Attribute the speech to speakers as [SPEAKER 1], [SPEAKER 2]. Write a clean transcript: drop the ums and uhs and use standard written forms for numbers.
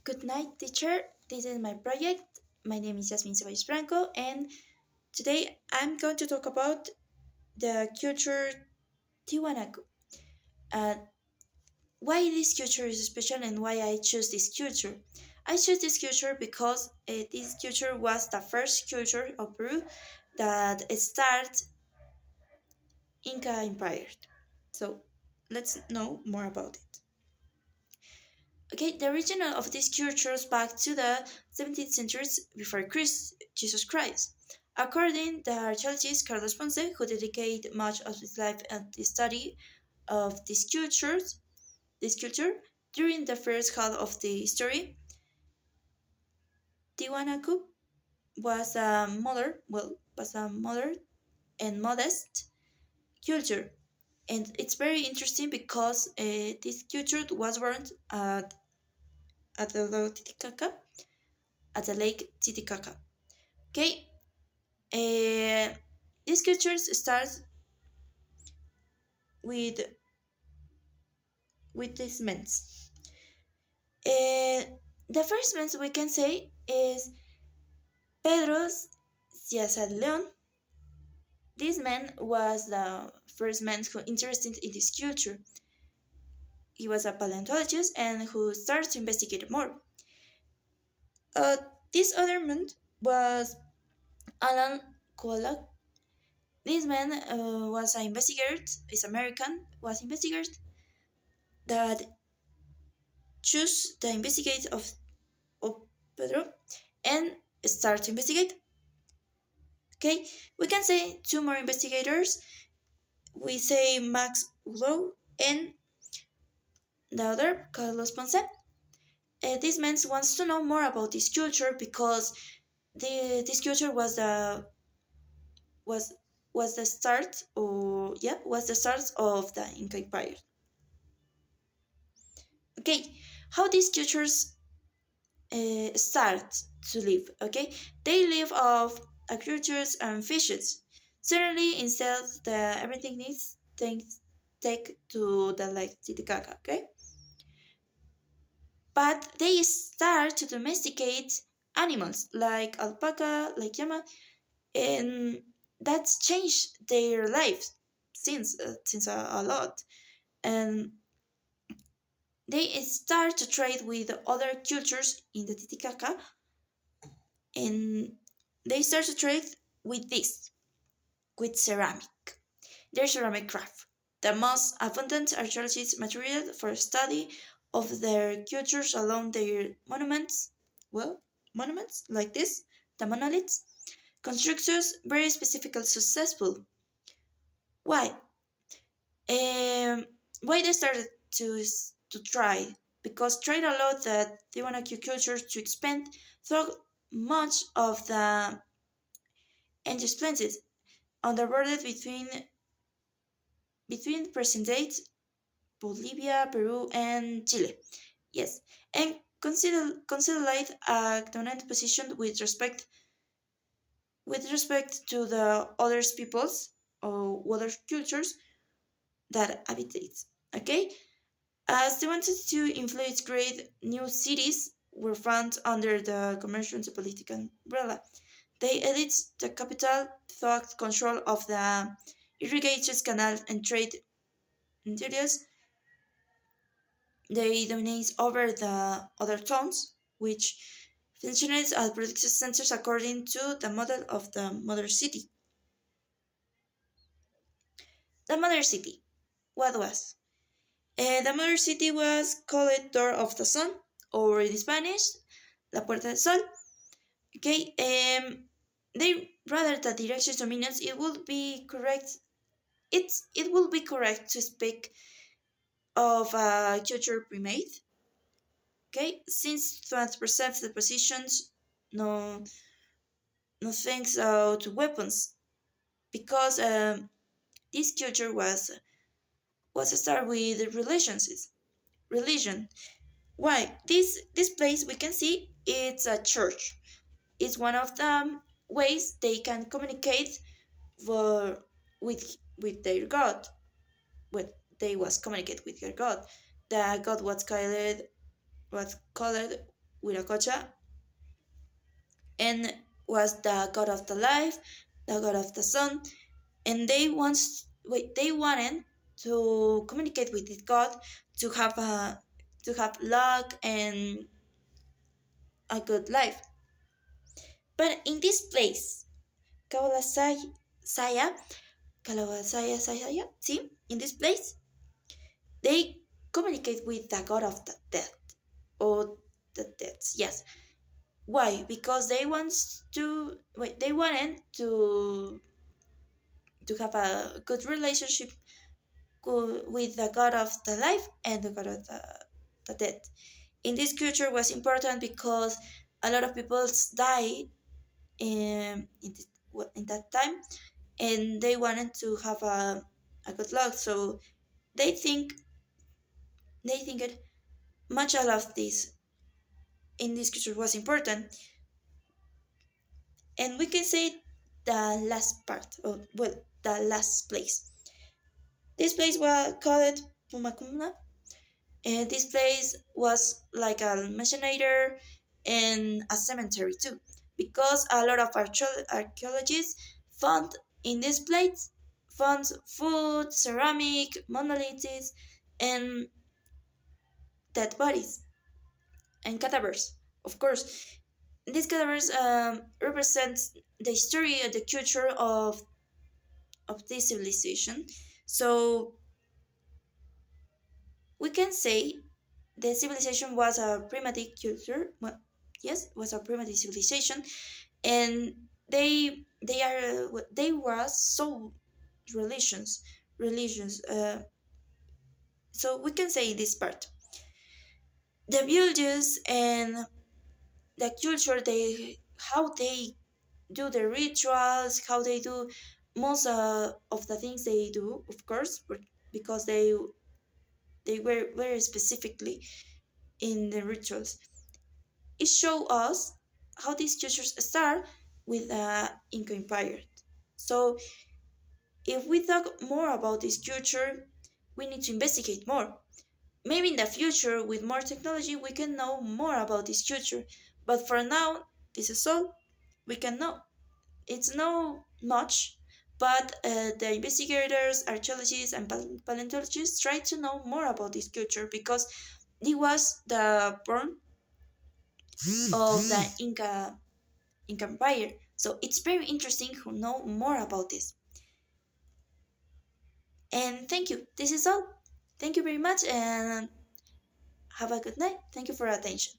[SPEAKER 1] Good night, teacher. This is my project. My name is Jasmin Zevallos, and today I'm going to talk about the culture Tiwanaku. Uh, why this culture is special and why I choose this culture. I choose this culture because this culture was the first culture of Peru that started Inca Empire. So let's know more about it. Okay, the origin of this culture goes back to the 17th century before Jesus Christ. According to the archaeologist Carlos Ponce, who dedicated much of his life at the study of this culture, during the first half of the history, Tiwanaku was a modern and modest culture. And it's very interesting because this culture was born at the Lago Titicaca, at the Lake Titicaca. Okay, uh, these cultures start with these men. The first man we can say is Pedro Ciazad Leon. This man was the first man who interested in this culture. He was a paleontologist and who started to investigate more. Uh, this other man was Alan Koala. This man was an investigator, is American, was investigator that chose the investigate of Pedro and start to investigate. Okay, we can say two more investigators. We say Max Ulo and the other Carlos Ponce. This man wants to know more about this culture because this culture was was the start or yeah was the start of the Inca Empire. Okay, how these cultures start to live. Okay, they live off agricultures and fishes. Certainly, instead, everything needs things take to the Lake Titicaca. Okay, but they start to domesticate animals like alpaca, like llama, and that's changed their lives since a lot. And they start to trade with other cultures in the Titicaca, and they start to trade with this, with ceramic. Their ceramic craft, the most abundant archaeological material for study of their cultures along their monuments. Well, monuments like this, the monoliths, constructors very specifically successful. Why? Um, why they started to try? Because trade allowed the Tiwanaku culture to expand through much of the and places on the border between present day Bolivia, Peru, and Chile. Yes, and consolidate a dominant position with respect to the other peoples or other cultures that habitate. Okay, as they wanted to influence great new cities were found under the commercial and political umbrella. They edit the capital thought control of the irrigated canals and trade interiors. They dominate over the other towns, which functioned as productive centers according to the model of the mother city. The mother city, what was? The mother city was called Door of the Sun, or in Spanish, La Puerta del Sol. Okay, they rather the directions dominions. It would be correct. It will be correct to speak of culture primate. Okay, since 20% of the positions no no thanks to weapons because this culture was started with religion. Why this place we can see it's a church. It's one of the ways they can communicate for, with their God. When they was communicate with their God, the God was called Viracocha, and was the god of the life, the god of the sun, and they wanted to communicate with this god to have luck and a good life. But in this place, Kawalasaya, Saya, Kalawasaya Saya, see, in this place, they communicate with the god of the death or the deaths. Yes. Why? Because they wanted to have a good relationship with the god of the life and the god of the death. In this culture was important because a lot of people died in that time, and they wanted to have a good luck. So they think it much all of this in this culture was important. And we can say the last part, or well, the last place. This place was called Pumakumna. And this place was like a machinator and a cemetery too, because a lot of archaeologists found in this place found food, ceramic, monoliths, and dead bodies and cadavers. Of course, these cadavers represent the history and the culture of this civilization. So we can say the civilization was a primitive culture. Well, yes, was a primitive civilization, and they were so religions. So we can say this part. The villages and the culture, they how they do the rituals, how they do most of the things they do, of course, because they were very specifically in the rituals. It shows us how these cultures start with the Inca Empire. So if we talk more about this culture, we need to investigate more. Maybe in the future, with more technology, we can know more about this culture. But for now, this is all we can know. It's no much, but the investigators, archaeologists, and paleontologists try to know more about this culture because it was the born of the Inca Empire. So it's very interesting to know more about this. And thank you. This is all. Thank you very much and have a good night. Thank you for your attention.